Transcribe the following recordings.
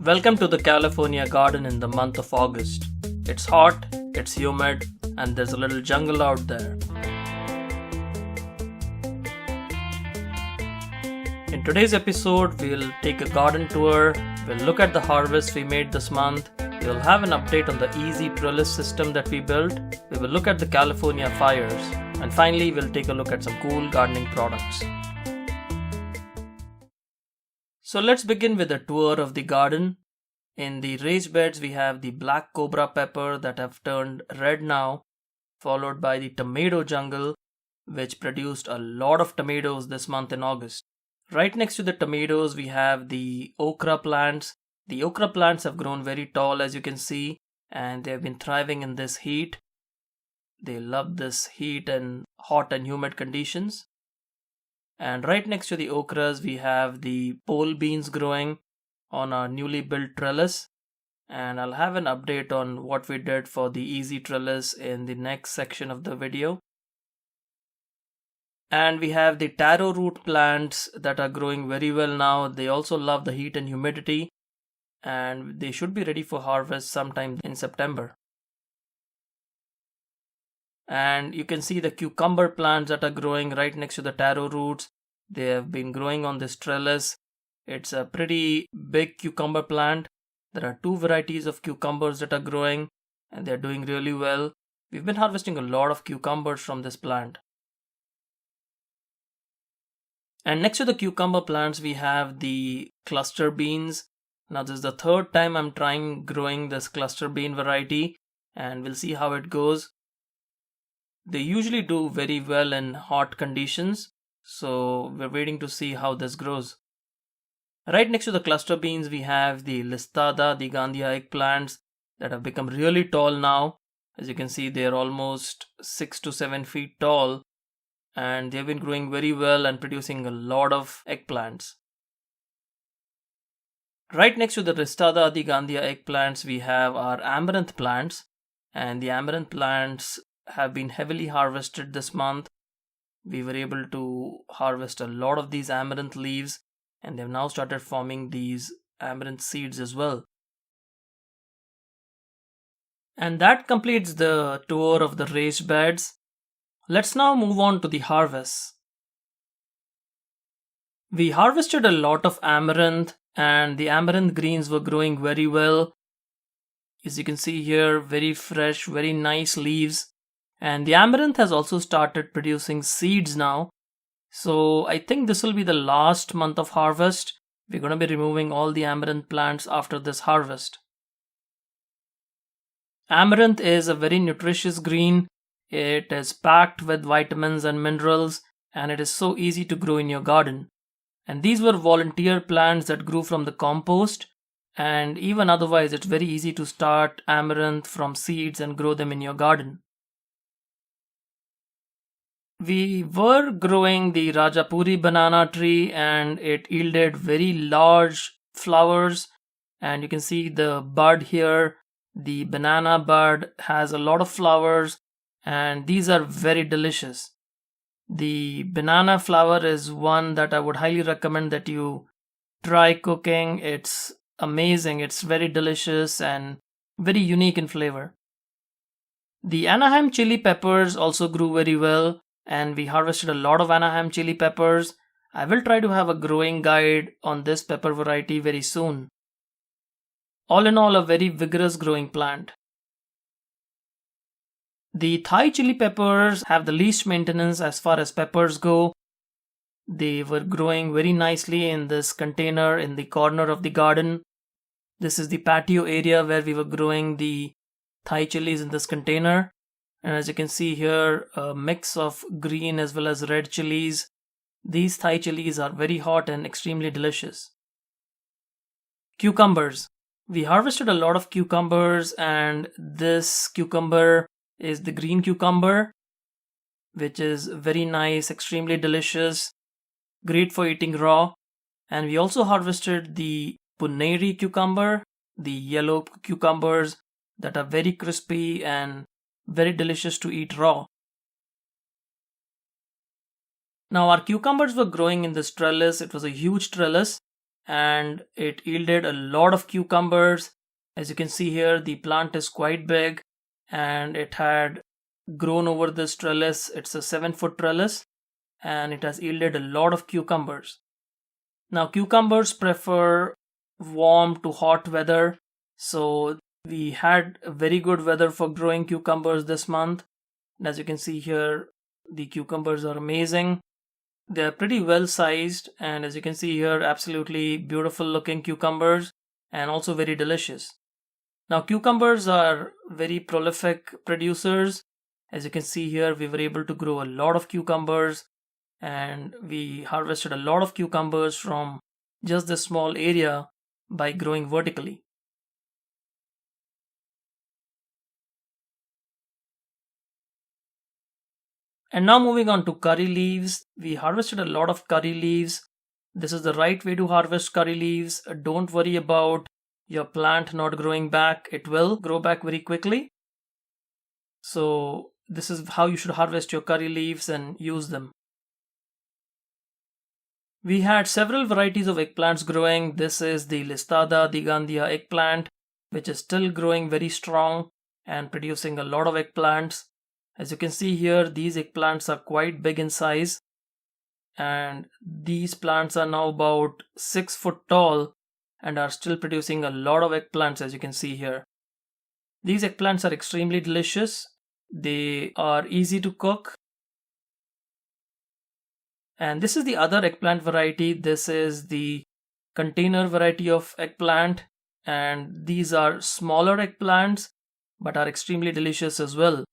Welcome to the California garden in the month of August. It's hot, it's humid, and there's a little jungle out there. In today's episode, we'll take a garden tour, we'll look at the harvest we made this month, we'll have an update on the EZ Trellis system that we built, we will look at the California fires, and finally we'll take a look at some cool gardening products. So let's begin with a tour of the garden. In the raised beds we have the black cobra pepper that have turned red now, followed by the tomato jungle which produced a lot of tomatoes this month in August. Right next to the tomatoes we have the okra plants. The okra plants have grown very tall, as you can see, and they have been thriving in this heat. They love this heat and hot and humid conditions. And right next to the okras we have the pole beans growing on our newly built trellis, and I'll have an update on what we did for the EZ Trellis in the next section of the video. And we have the taro root plants that are growing very well now. They also love the heat and humidity, and they should be ready for harvest sometime in September. And you can see the cucumber plants that are growing right next to the taro roots. They have been growing on this trellis. It's a pretty big cucumber plant. There are two varieties of cucumbers that are growing, and they're doing really well. We've been harvesting a lot of cucumbers from this plant. And next to the cucumber plants we have the cluster beans. Now this is the third time I'm trying growing this cluster bean variety, and we'll see how it goes. They usually do very well in hot conditions, so we're waiting to see how this grows. Right next to the cluster beans we have the listada, the Gandia eggplants that have become really tall now. As you can see, they're almost 6 to 7 feet tall, and they've been growing very well and producing a lot of eggplants. Right next to the listada, the Gandia eggplants, we have our amaranth plants, and the amaranth plants have been heavily harvested this month. We were able to harvest a lot of these amaranth leaves, and they've now started forming these amaranth seeds as well. And that completes the tour of the raised beds. Let's now move on to the harvest. We harvested a lot of amaranth, and the amaranth greens were growing very well. As you can see here, very fresh, very nice leaves. And the amaranth has also started producing seeds now. So I think this will be the last month of harvest. We're going to be removing all the amaranth plants after this harvest. Amaranth is a very nutritious green. It is packed with vitamins and minerals, and it is so easy to grow in your garden. And these were volunteer plants that grew from the compost, and even otherwise it's very easy to start amaranth from seeds and grow them in your garden. We were growing the Rajapuri banana tree, and it yielded very large flowers, and you can see the bud here. The banana bud has a lot of flowers, and these are very delicious. The banana flower is one that I would highly recommend that you try cooking. It's amazing, it's very delicious and very unique in flavor. The Anaheim chili peppers also grew very well, and we harvested a lot of Anaheim chili peppers. I will try to have a growing guide on this pepper variety very soon. All in all, a very vigorous growing plant. The Thai chili peppers have the least maintenance as far as peppers go. They were growing very nicely in this container in the corner of the garden. This is the patio area where we were growing the Thai chilies in this container. And as you can see here, a mix of green as well as red chilies. These Thai chilies are very hot and extremely delicious. Cucumbers. We harvested a lot of cucumbers, and this cucumber is the green cucumber, which is very nice, extremely delicious, great for eating raw. And we also harvested the Puneri cucumber, the yellow cucumbers that are very crispy and very delicious to eat raw. Now our cucumbers were growing in this trellis. It was a huge trellis, and it yielded a lot of cucumbers. As you can see here, the plant is quite big and it had grown over this trellis. It's a 7-foot trellis and it has yielded a lot of cucumbers. Now, cucumbers prefer warm to hot weather, so we had very good weather for growing cucumbers this month. And as you can see here, the cucumbers are amazing. They're pretty well sized, and as you can see here, absolutely beautiful looking cucumbers and also very delicious. Now, cucumbers are very prolific producers. As you can see here, we were able to grow a lot of cucumbers and we harvested a lot of cucumbers from just this small area by growing vertically. And now moving on to curry leaves, we harvested a lot of curry leaves. This is the right way to harvest curry leaves. Don't worry about your plant not growing back. It will grow back very quickly. So this is how you should harvest your curry leaves and use them. We had several varieties of eggplants growing. This is the Listada Digandia eggplant, which is still growing very strong and producing a lot of eggplants. As you can see here, these eggplants are quite big in size, and these plants are now about 6 foot tall and are still producing a lot of eggplants, as you can see here. These eggplants are extremely delicious. They are easy to cook. And this is the other eggplant variety. This is the container variety of eggplant, and these are smaller eggplants but are extremely delicious as well.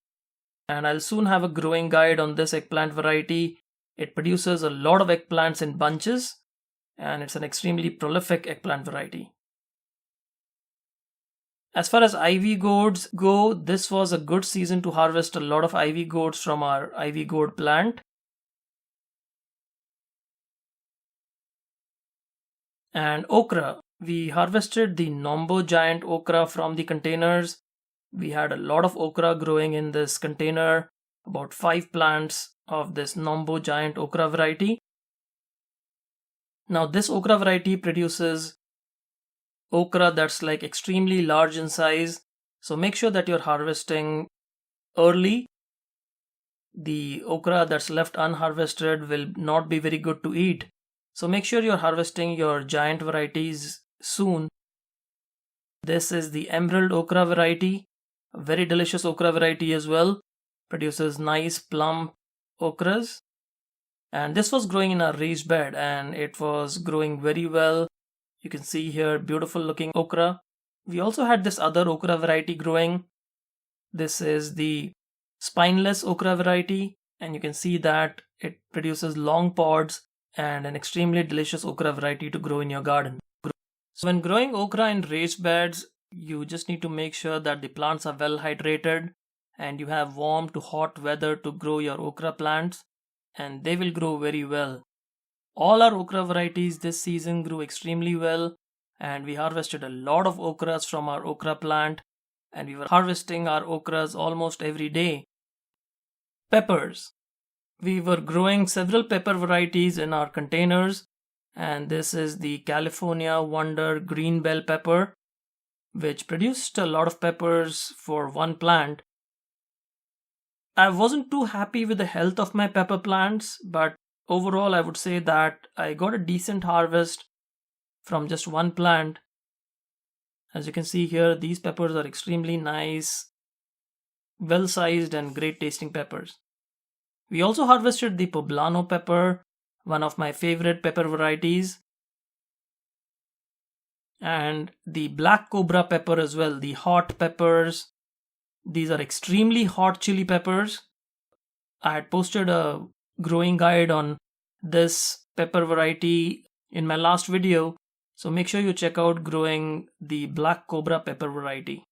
And I'll soon have a growing guide on this eggplant variety. It produces a lot of eggplants in bunches, and it's an extremely prolific eggplant variety. As far as ivy gourds go, this was a good season to harvest a lot of ivy gourds from our ivy gourd plant. And okra, we harvested the Nombo giant okra from the containers. We had a lot of okra growing in this container, about 5 plants of this Nombo giant okra variety. Now this okra variety produces okra that's like extremely large in size, so make sure that you're harvesting early. The okra that's left unharvested will not be very good to eat, so make sure you're harvesting your giant varieties soon. This is the emerald okra variety, a very delicious okra variety as well. Produces nice plump okras, and this was growing in a raised bed and it was growing very well. You can see here beautiful looking okra. We also had this other okra variety growing. This is the spineless okra variety, and you can see that it produces long pods and an extremely delicious okra variety to grow in your garden. So when growing okra in raised beds, you just need to make sure that the plants are well hydrated and you have warm to hot weather to grow your okra plants, and they will grow very well. All our okra varieties this season grew extremely well, and we harvested a lot of okras from our okra plant, and we were harvesting our okras almost every day. Peppers. We were growing several pepper varieties in our containers, and this is the California Wonder green bell pepper, which produced a lot of peppers for one plant. I wasn't too happy with the health of my pepper plants, but overall I would say that I got a decent harvest from just one plant. As you can see here, these peppers are extremely nice, well sized and great tasting peppers. We also harvested the poblano pepper, one of my favorite pepper varieties, and the black cobra pepper as well, the hot peppers. These are extremely hot chili peppers. I had posted a growing guide on this pepper variety in my last video, so make sure you check out growing the black cobra pepper variety.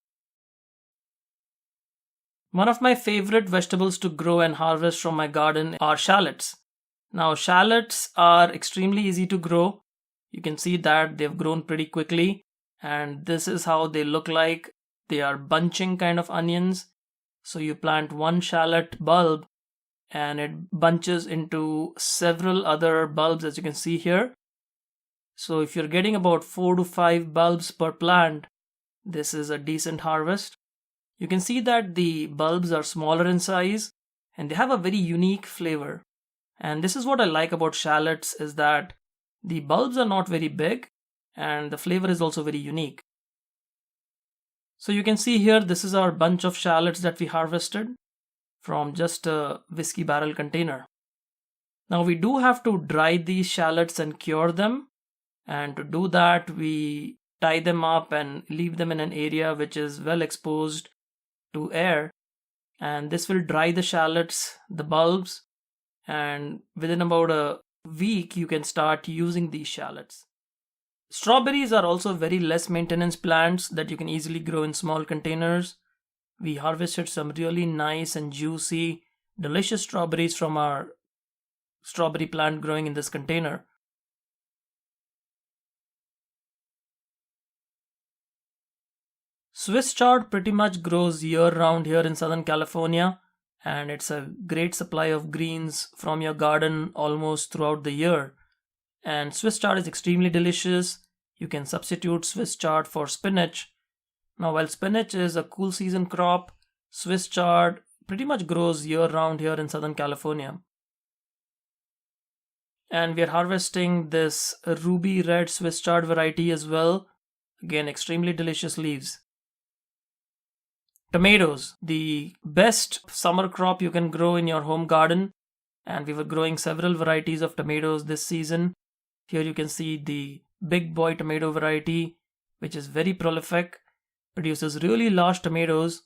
One of my favorite vegetables to grow and harvest from my garden are shallots. Now, shallots are extremely easy to grow. You can see that they've grown pretty quickly, and this is how they look like. They are bunching kind of onions. So you plant one shallot bulb and it bunches into several other bulbs, as you can see here. So if you're getting about 4 to 5 bulbs per plant, this is a decent harvest. You can see that the bulbs are smaller in size and they have a very unique flavor. And this is what I like about shallots, is that the bulbs are not very big and the flavor is also very unique. So you can see here, this is our bunch of shallots that we harvested from just a whiskey barrel container. Now we do have to dry these shallots and cure them. And to do that, we tie them up and leave them in an area which is well exposed to air. And this will dry the shallots, the bulbs, and within about a week, you can start using these shallots. Strawberries are also very less maintenance plants that you can easily grow in small containers. We harvested some really nice and juicy, delicious strawberries from our strawberry plant growing in this container. Swiss chard pretty much grows year round here in Southern California, and it's a great supply of greens from your garden almost throughout the year. And Swiss chard is extremely delicious. You can substitute Swiss chard for spinach. Now, while spinach is a cool season crop, Swiss chard pretty much grows year round here in Southern California. And we are harvesting this ruby red Swiss chard variety as well. Again, extremely delicious leaves. Tomatoes, the best summer crop you can grow in your home garden, and we were growing several varieties of tomatoes this season. Here you can see the big boy tomato variety, which is very prolific, produces really large tomatoes,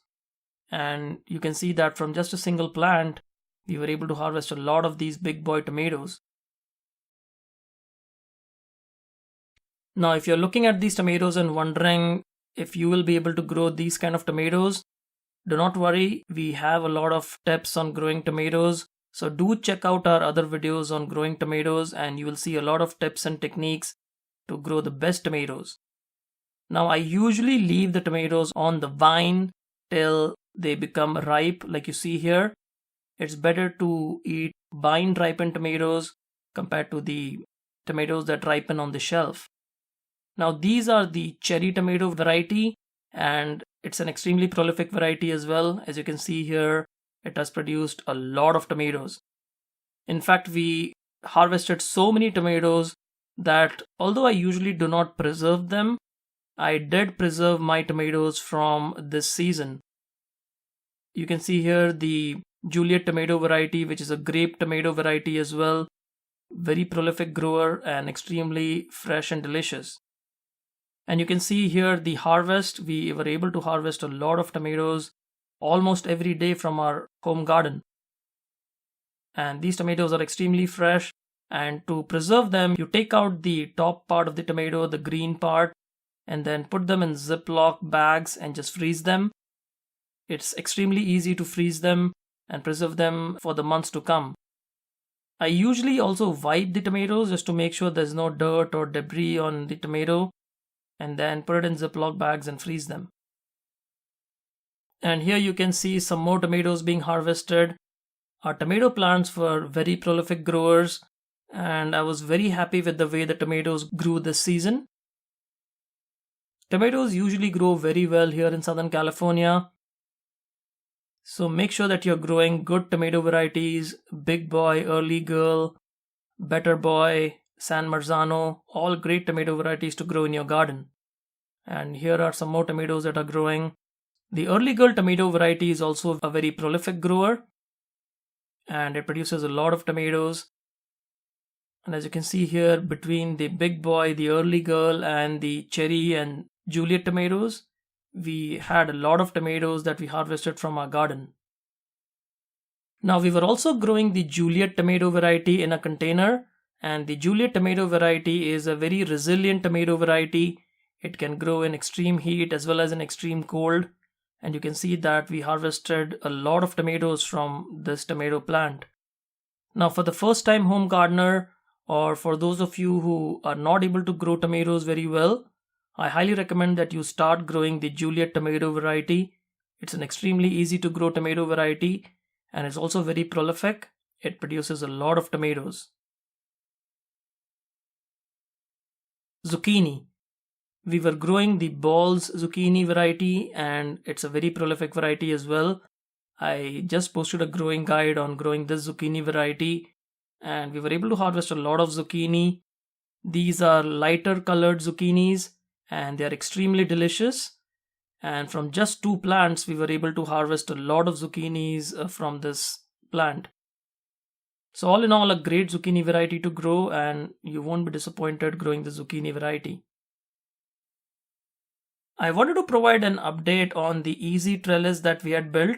and you can see that from just a single plant, we were able to harvest a lot of these big boy tomatoes. Now, if you're looking at these tomatoes and wondering if you will be able to grow these kind of tomatoes, do not worry, we have a lot of tips on growing tomatoes. So do check out our other videos on growing tomatoes and you will see a lot of tips and techniques to grow the best tomatoes. Now I usually leave the tomatoes on the vine till they become ripe, like you see here. It's better to eat vine ripened tomatoes compared to the tomatoes that ripen on the shelf. Now these are the cherry tomato variety, and it's an extremely prolific variety as well. As you can see here, it has produced a lot of tomatoes. In fact, we harvested so many tomatoes that although I usually do not preserve them, I did preserve my tomatoes from this season. You can see here the Juliet tomato variety, which is a grape tomato variety as well. Very prolific grower and extremely fresh and delicious. And you can see here the harvest. We were able to harvest a lot of tomatoes almost every day from our home garden. And these tomatoes are extremely fresh. And to preserve them, you take out the top part of the tomato, the green part, and then put them in Ziploc bags and just freeze them. It's extremely easy to freeze them and preserve them for the months to come. I usually also wipe the tomatoes just to make sure there's no dirt or debris on the tomato, and then put it in Ziploc bags and freeze them. And here you can see some more tomatoes being harvested. Our tomato plants were very prolific growers, and I was very happy with the way the tomatoes grew this season. Tomatoes usually grow very well here in Southern California. So make sure that you're growing good tomato varieties: Big Boy, Early Girl, Better Boy, San Marzano, all great tomato varieties to grow in your garden. And here are some more tomatoes that are growing. The Early Girl tomato variety is also a very prolific grower, and it produces a lot of tomatoes. And as you can see here, between the Big Boy, the Early Girl, and the Cherry and Juliet tomatoes, we had a lot of tomatoes that we harvested from our garden. Now we were also growing the Juliet tomato variety in a container, and the Juliet tomato variety is a very resilient tomato variety. It can grow in extreme heat as well as in extreme cold, and you can see that we harvested a lot of tomatoes from this tomato plant. Now for the first time home gardener, or for those of you who are not able to grow tomatoes very well, I highly recommend that you start growing the Juliet tomato variety. It's an extremely easy to grow tomato variety, and it's also very prolific. It produces a lot of tomatoes. zucchini. We were growing the Ball's zucchini variety, and it's a very prolific variety as well. I just posted a growing guide on growing this zucchini variety, and we were able to harvest a lot of zucchini. These are lighter colored zucchinis, and they are extremely delicious. And from just 2 plants, we were able to harvest a lot of zucchinis from this plant. So all in all, a great zucchini variety to grow, and you won't be disappointed growing the zucchini variety. I wanted to provide an update on the EZ Trellis that we had built.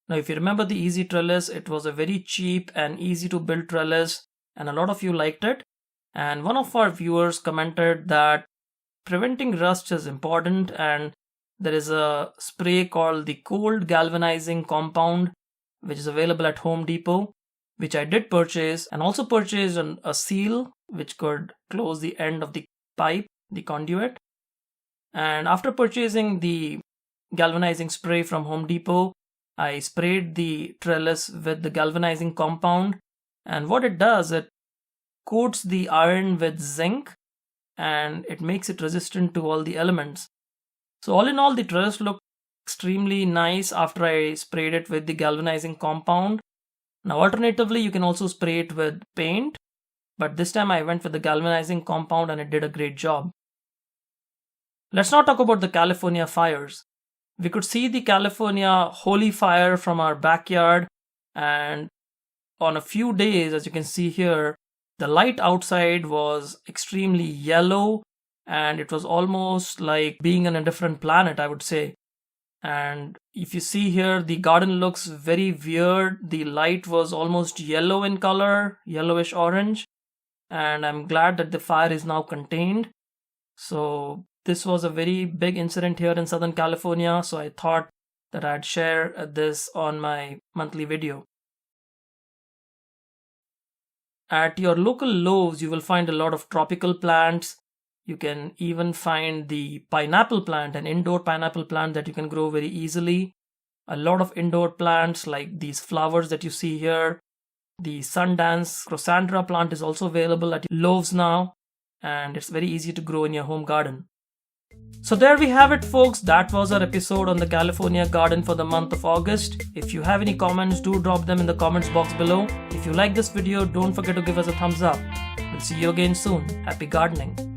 Now, if you remember the EZ Trellis, it was a very cheap and easy to build trellis, and a lot of you liked it. And one of our viewers commented that preventing rust is important, and there is a spray called the cold galvanizing compound, which is available at Home Depot, which I did purchase, and also purchased a seal which could close the end of the pipe, the conduit. And after purchasing the galvanizing spray from Home Depot, I sprayed the trellis with the galvanizing compound, and what it does, it coats the iron with zinc and it makes it resistant to all the elements. So all in all, the trellis looked extremely nice after I sprayed it with the galvanizing compound. Now alternatively, you can also spray it with paint, but this time I went with the galvanizing compound and it did a great job. Let's now talk about the California fires. We could see the California holy fire from our backyard, and on a few days, as you can see here, the light outside was extremely yellow, and it was almost like being on a different planet, I would say. And if you see here, the garden looks very weird. The light was almost yellow in color, yellowish orange, and I'm glad that the fire is now contained. So this was a very big incident here in Southern California, so I thought that I'd share this on my monthly video. At your local Lowe's, you will find a lot of tropical plants. You can even find the pineapple plant, an indoor pineapple plant that you can grow very easily. A lot of indoor plants like these flowers that you see here. The Sundance Crosandra plant is also available at Lowe's now, and it's very easy to grow in your home garden. So there we have it, folks. That was our episode on the California garden for the month of August. If you have any comments, do drop them in the comments box below. If you like this video, don't forget to give us a thumbs up. We'll see you again soon. Happy gardening.